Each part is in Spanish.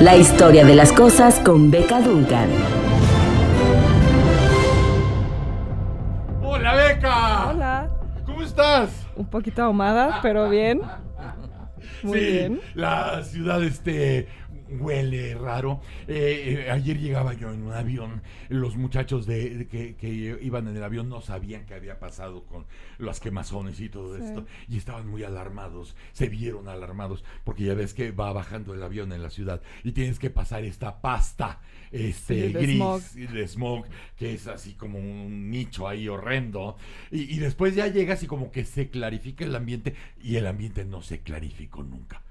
La historia de las cosas con Beca Duncan. ¡Hola, Beca! Hola. ¿Cómo estás? Un poquito ahumada, pero bien. Muy bien. La ciudad huele raro. Ayer llegaba yo en un avión. Los muchachos que iban en el avión no sabían qué había pasado con las quemazones y todo esto. Y estaban muy alarmados. Se vieron alarmados porque ya ves que va bajando el avión en la ciudad y tienes que pasar esta pasta gris de smog, que es así como un nicho ahí horrendo. Y después ya llegas y como que se clarifica el ambiente, y el ambiente no se clarificó nunca.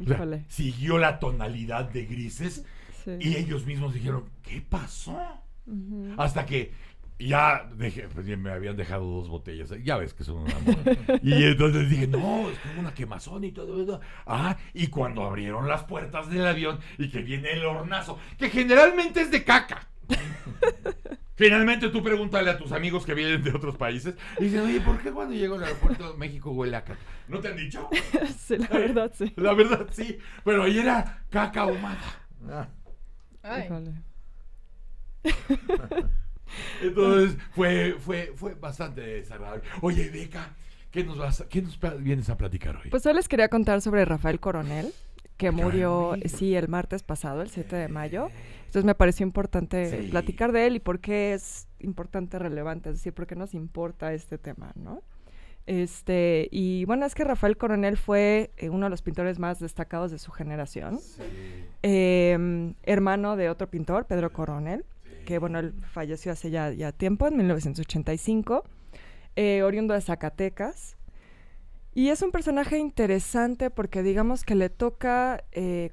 O sea, siguió la tonalidad de grises, y ellos mismos dijeron, ¿qué pasó? Hasta que ya pues me habían dejado 2 botellas, ya ves que son un amor. Y entonces dije, no, es como una quemazón y todo eso. Y cuando abrieron las puertas del avión y que viene el hornazo, que generalmente es de caca. Finalmente tú pregúntale a tus amigos que vienen de otros países y dicen, oye, ¿por qué cuando llego al aeropuerto de México huele a caca? ¿No te han dicho? Sí, la verdad sí. La verdad sí, pero ahí era caca ahumada. Híjole. Entonces fue bastante desagradable. Oye, Beca, ¿qué nos vienes a platicar hoy? Pues hoy les quería contar sobre Rafael Coronel, que murió, el martes pasado, el 7 de mayo. Entonces me pareció importante platicar de él y por qué es importante, relevante, es decir, por qué nos importa este tema, ¿no? Y bueno, es que Rafael Coronel fue uno de los pintores más destacados de su generación. Hermano de otro pintor, Pedro Coronel, que bueno, él falleció hace ya tiempo, en 1985, oriundo de Zacatecas. Y es un personaje interesante porque digamos que le toca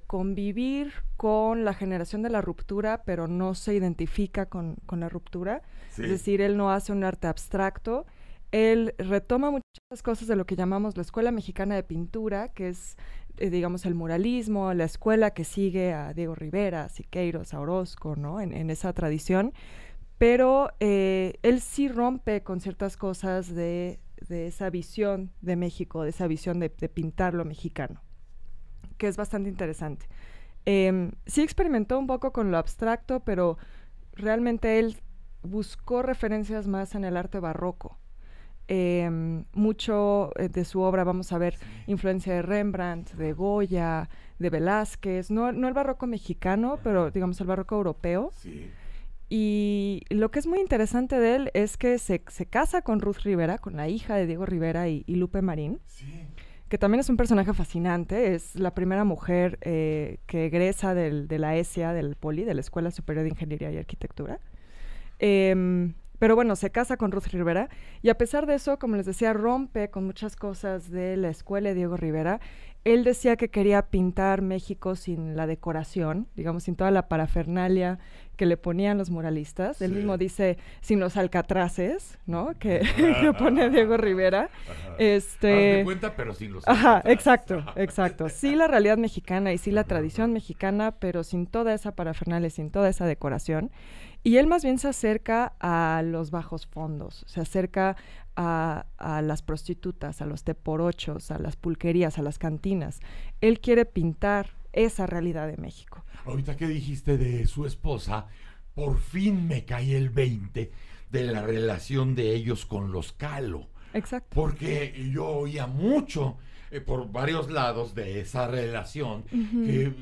convivir con la generación de la ruptura, pero no se identifica con la ruptura. Es decir, él no hace un arte abstracto. Él retoma muchas cosas de lo que llamamos la Escuela Mexicana de Pintura, que es, digamos, el muralismo, la escuela que sigue a Diego Rivera, a Siqueiros, a Orozco, ¿no? En esa tradición. Pero él sí rompe con ciertas cosas de esa visión de México, de esa visión de pintar lo mexicano, que es bastante interesante. Sí experimentó un poco con lo abstracto, pero realmente él buscó referencias más en el arte barroco. Mucho de su obra vamos a ver influencia de Rembrandt, de Goya, de Velázquez, no el barroco mexicano, pero digamos el barroco europeo. Y lo que es muy interesante de él es que se casa con Ruth Rivera, con la hija de Diego Rivera y Lupe Marín, que también es un personaje fascinante. Es la primera mujer que egresa de la ESIA, del POLI, de la Escuela Superior de Ingeniería y Arquitectura. Pero bueno, se casa con Ruth Rivera y a pesar de eso, como les decía, rompe con muchas cosas de la escuela de Diego Rivera. Él decía que quería pintar México sin la decoración, digamos, sin toda la parafernalia que le ponían los muralistas. Él mismo dice, sin los alcatraces, ¿no? Que pone Diego Rivera. Hazme cuenta, pero sin los alcatraces. Exacto. Sí la realidad mexicana y sí la tradición mexicana, pero sin toda esa parafernalia, sin toda esa decoración. Y él más bien se acerca a los bajos fondos, se acerca a las prostitutas, a los teporochos, a las pulquerías, a las cantinas. Él quiere pintar esa realidad de México. Ahorita que dijiste de su esposa, por fin me cae el 20 de la relación de ellos con los Kahlo. Exacto. Porque yo oía mucho por varios lados de esa relación, que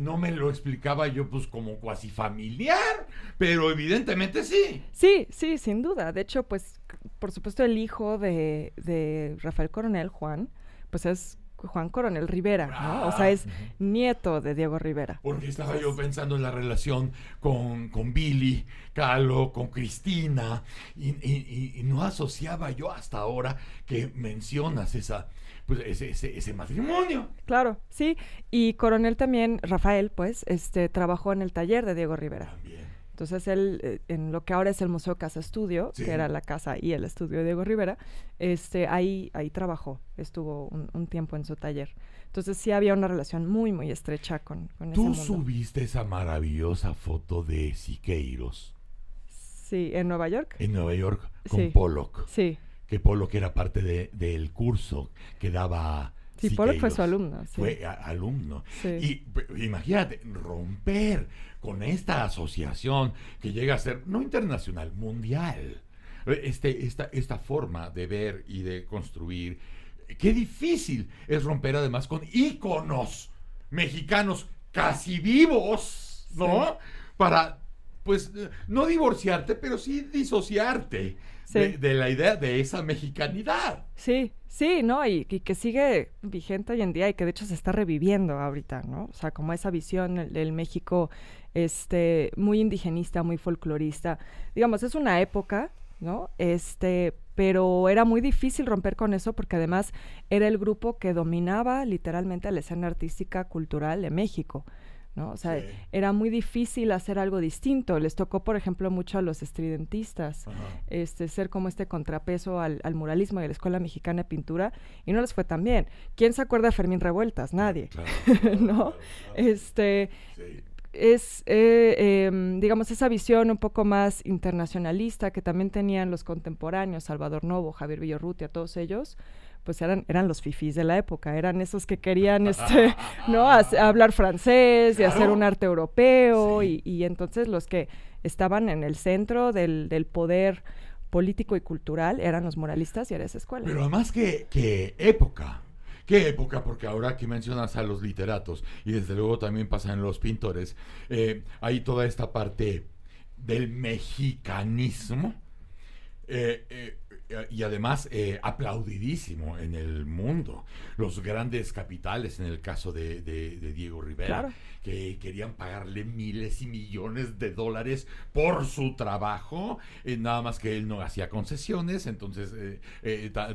no me lo explicaba yo pues como cuasi familiar, pero evidentemente sí. Sí, sin duda. De hecho, pues, por supuesto, el hijo de Rafael Coronel, Juan, pues es Juan Coronel Rivera, ¿no? O sea, es nieto de Diego Rivera. Porque estaba yo pensando en la relación con Billy Kahlo, con Cristina, y no asociaba yo hasta ahora que mencionas ese matrimonio. Claro, sí. Y Coronel también, Rafael, pues, trabajó en el taller de Diego Rivera. También. Entonces él, en lo que ahora es el Museo Casa Estudio, que era la casa y el estudio de Diego Rivera, ahí trabajó, estuvo un tiempo en su taller. Entonces sí había una relación muy, muy estrecha con ese mundo. ¿Tú subiste esa maravillosa foto de Siqueiros? Sí, ¿en Nueva York? En Nueva York, con Pollock. Sí. Que Pollock era parte del curso que daba Sí, Pollock fue su alumno. Sí. Fue alumno. Sí. Y imagínate, romper con esta asociación que llega a ser, no internacional, mundial. Esta forma de ver y de construir. Qué difícil es romper además con íconos mexicanos casi vivos, ¿no? Sí. Para, pues, no divorciarte, pero sí disociarte. Sí. De la idea de esa mexicanidad. Sí, sí, ¿no? Y que sigue vigente hoy en día y que de hecho se está reviviendo ahorita, ¿no? O sea, como esa visión del México muy indigenista, muy folclorista. Digamos, es una época, ¿no? Pero era muy difícil romper con eso porque además era el grupo que dominaba literalmente la escena artística cultural de México, ¿no? O sea, sí. Era muy difícil hacer algo distinto. Les tocó, por ejemplo, mucho a los estridentistas, ser como contrapeso al muralismo y a la Escuela Mexicana de Pintura, y no les fue tan bien. ¿Quién se acuerda de Fermín Revueltas? Nadie, claro, ¿no? Claro. Sí. Es, digamos, esa visión un poco más internacionalista que también tenían los contemporáneos, Salvador Novo, Javier Villorrutia, todos ellos, pues eran los fifís de la época, eran esos que querían ¿no? Hablar francés, claro. Y hacer un arte europeo, sí. y entonces los que estaban en el centro del poder político y cultural eran los muralistas y era esa escuela. Pero además que época. ¿Qué época? Porque ahora que mencionas a los literatos, y desde luego también pasa en los pintores, hay toda esta parte del mexicanismo, y además aplaudidísimo en el mundo. Los grandes capitales, en el caso de Diego Rivera, claro. Que querían pagarle miles y millones de dólares por su trabajo, nada más que él no hacía concesiones, entonces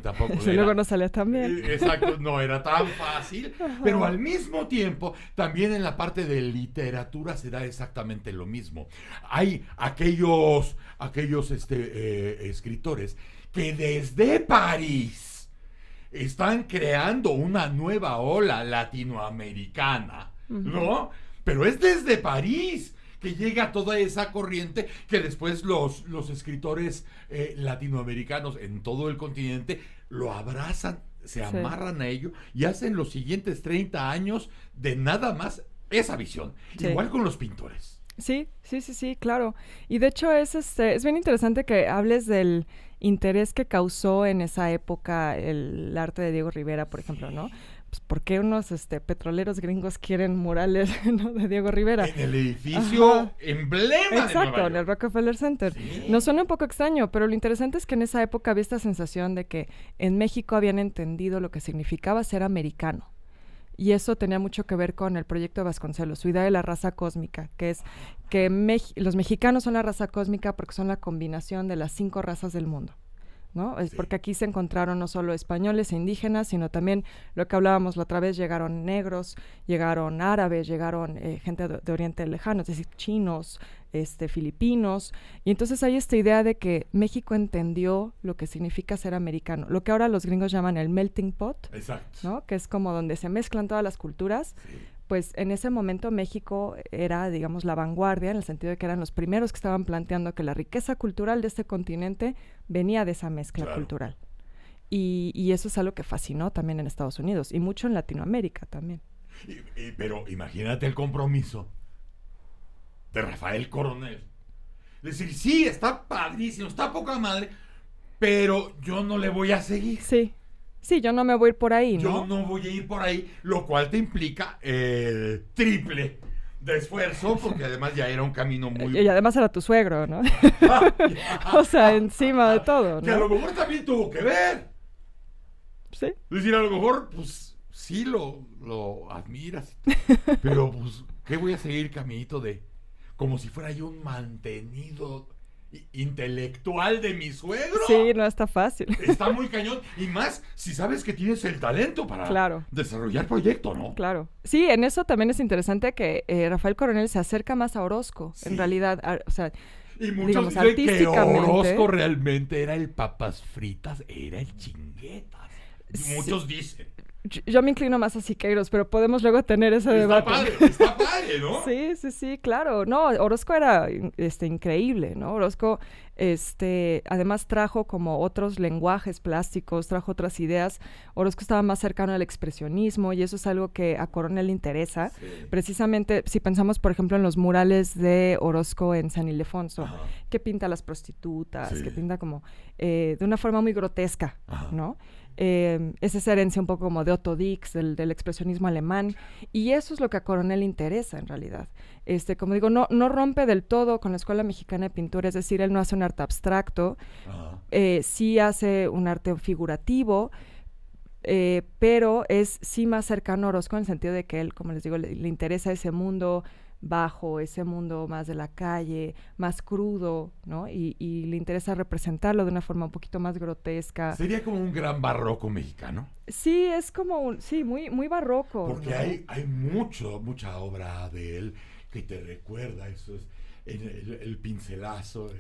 tampoco era, luego no salía tan bien. Exacto, no era tan fácil, pero al mismo tiempo, también en la parte de literatura se da exactamente lo mismo. Hay aquellos escritores que desde París están creando una nueva ola latinoamericana, ¿no? Pero es desde París que llega toda esa corriente que después los escritores latinoamericanos en todo el continente lo abrazan, se amarran a ello y hacen los siguientes 30 años de nada más esa visión. Sí. Igual con los pintores. Sí, claro. Y de hecho es bien interesante que hables del interés que causó en esa época el arte de Diego Rivera, por ejemplo, ¿no? Pues ¿por qué unos petroleros gringos quieren murales, ¿no? de Diego Rivera? En el edificio emblema. Exacto, en el Rockefeller Center. Sí. Nos suena un poco extraño, pero lo interesante es que en esa época había esta sensación de que en México habían entendido lo que significaba ser americano. Y eso tenía mucho que ver con el proyecto de Vasconcelos, su idea de la raza cósmica, que es que los mexicanos son la raza cósmica porque son la combinación de las 5 razas del mundo, ¿no? Es porque aquí se encontraron no solo españoles e indígenas, sino también lo que hablábamos la otra vez, llegaron negros, llegaron árabes, llegaron gente de Oriente Lejano, es decir, chinos, filipinos, y entonces hay esta idea de que México entendió lo que significa ser americano, lo que ahora los gringos llaman el melting pot, exacto, ¿no? Que es como donde se mezclan todas las culturas. Sí. Pues en ese momento México era, digamos, la vanguardia, en el sentido de que eran los primeros que estaban planteando que la riqueza cultural de este continente venía de esa mezcla cultural. Y eso es algo que fascinó también en Estados Unidos, y mucho en Latinoamérica también. Pero imagínate el compromiso de Rafael Coronel. Es decir, sí, está padrísimo, está poca madre, pero yo no le voy a seguir. Sí, yo no me voy a ir por ahí, ¿no? Yo no voy a ir por ahí, lo cual te implica el triple de esfuerzo, porque además ya era un camino muy... Y además era tu suegro, ¿no? O sea, encima de todo, ¿no? Que a lo mejor también tuvo que ver. Sí. Es decir, a lo mejor, pues, sí lo admiras, pero, pues, ¿qué voy a seguir caminito de... como si fuera yo un mantenido intelectual de mi suegro? Sí, no está fácil. Está muy cañón. Y más si sabes que tienes el talento para desarrollar proyecto, ¿no? Claro. Sí, en eso también es interesante que Rafael Coronel se acerca más a Orozco, en realidad. O sea, y muchos dicen que Orozco realmente era el papas fritas, era el chinguetas. Muchos dicen. Yo me inclino más a Siqueiros, pero podemos luego tener ese debate. Está padre, ¿no? Sí, claro. No, Orozco era increíble, ¿no? Orozco, además trajo como otros lenguajes plásticos, trajo otras ideas. Orozco estaba más cercano al expresionismo y eso es algo que a Coronel le interesa. Sí. Precisamente, si pensamos, por ejemplo, en los murales de Orozco en San Ildefonso, que pinta a las prostitutas, que pinta como de una forma muy grotesca, ¿no? Es esa herencia un poco como de Otto Dix, del expresionismo alemán, y eso es lo que a Coronel le interesa en realidad. Como digo, no rompe del todo con la Escuela Mexicana de Pintura, es decir, él no hace un arte abstracto, sí hace un arte figurativo, pero es sí más cercano a Orozco en el sentido de que él, como les digo, le interesa ese mundo bajo, ese mundo más de la calle, más crudo, ¿no? Y le interesa representarlo de una forma un poquito más grotesca. Sería como un gran barroco mexicano. Sí, es como muy, muy barroco. Porque ¿no? hay mucha obra de él que te recuerda, eso es el pincelazo,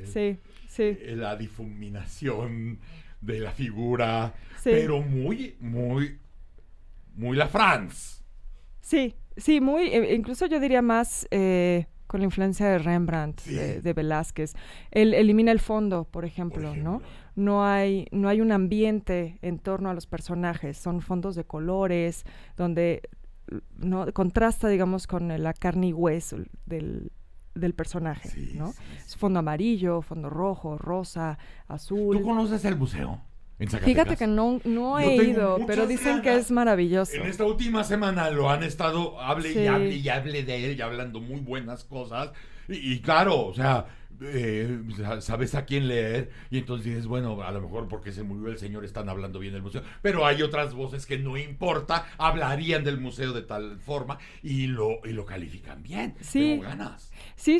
la difuminación de la figura, pero muy la France. Sí, muy, incluso yo diría más con la influencia de Rembrandt, de Velázquez. Él elimina el fondo, por ejemplo, ¿no? No hay un ambiente en torno a los personajes, son fondos de colores, donde no contrasta, digamos, con la carne y hueso del personaje, ¿no? Es fondo amarillo, fondo rojo, rosa, azul. ¿Tú conoces el museo? Fíjate que no he ido, pero dicen que es maravilloso. En esta última semana lo han estado, hable de él, y hablando muy buenas cosas. Y claro, o sea, sabes a quién leer, y entonces dices, bueno, a lo mejor porque se murió el señor están hablando bien del museo, pero hay otras voces que no importa, hablarían del museo de tal forma y lo califican bien. Tengo ganas. Sí.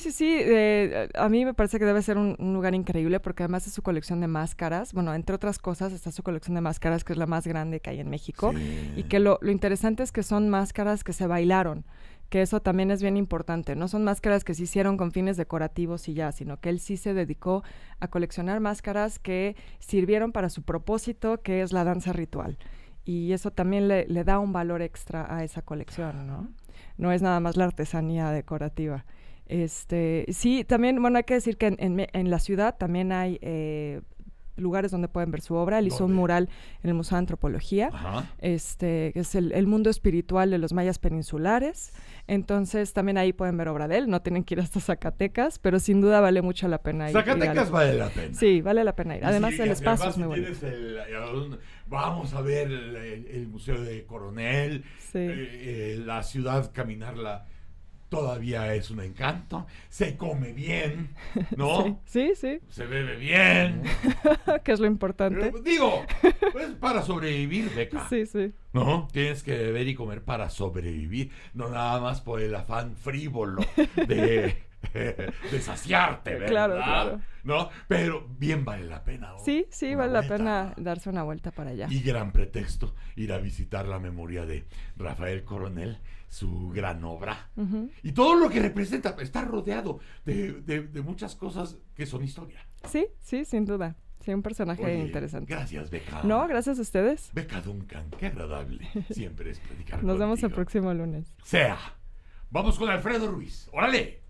A mí me parece que debe ser un lugar increíble porque además de su colección de máscaras, bueno, entre otras cosas está su colección de máscaras que es la más grande que hay en México y que lo interesante es que son máscaras que se bailaron, que eso también es bien importante. No son máscaras que se hicieron con fines decorativos y ya, sino que él sí se dedicó a coleccionar máscaras que sirvieron para su propósito, que es la danza ritual. Y eso también le da un valor extra a esa colección, ¿no? No es nada más la artesanía decorativa. Sí, también, bueno, hay que decir que en la ciudad también hay lugares donde pueden ver su obra. Él hizo un mural en el Museo de Antropología, que es el mundo espiritual de los mayas peninsulares. Entonces también ahí pueden ver obra de él. No tienen que ir hasta Zacatecas, pero sin duda vale mucho la pena ir. Zacatecas vale la pena. Sí, vale la pena ir. Además el espacio es muy bueno. Vamos a ver el Museo de Coronel, la ciudad, caminarla. Todavía es un encanto, se come bien, ¿no? Sí. Se bebe bien. Que es lo importante. Digo, pues para sobrevivir, Beca. Sí. ¿No? Tienes que beber y comer para sobrevivir, no nada más por el afán frívolo de saciarte, ¿verdad? Claro. ¿No? Pero bien vale la pena. ¿No? Sí, vale la pena darse una vuelta para allá. Y gran pretexto ir a visitar la memoria de Rafael Coronel, su gran obra. Y todo lo que representa, está rodeado de muchas cosas que son historia. Sí, sin duda. Sí, un personaje interesante. Gracias, Beca. No, gracias a ustedes. Beca Duncan, qué agradable. Siempre es platicar Nos vemos contigo. el próximo lunes. Vamos con Alfredo Ruiz. ¡Órale!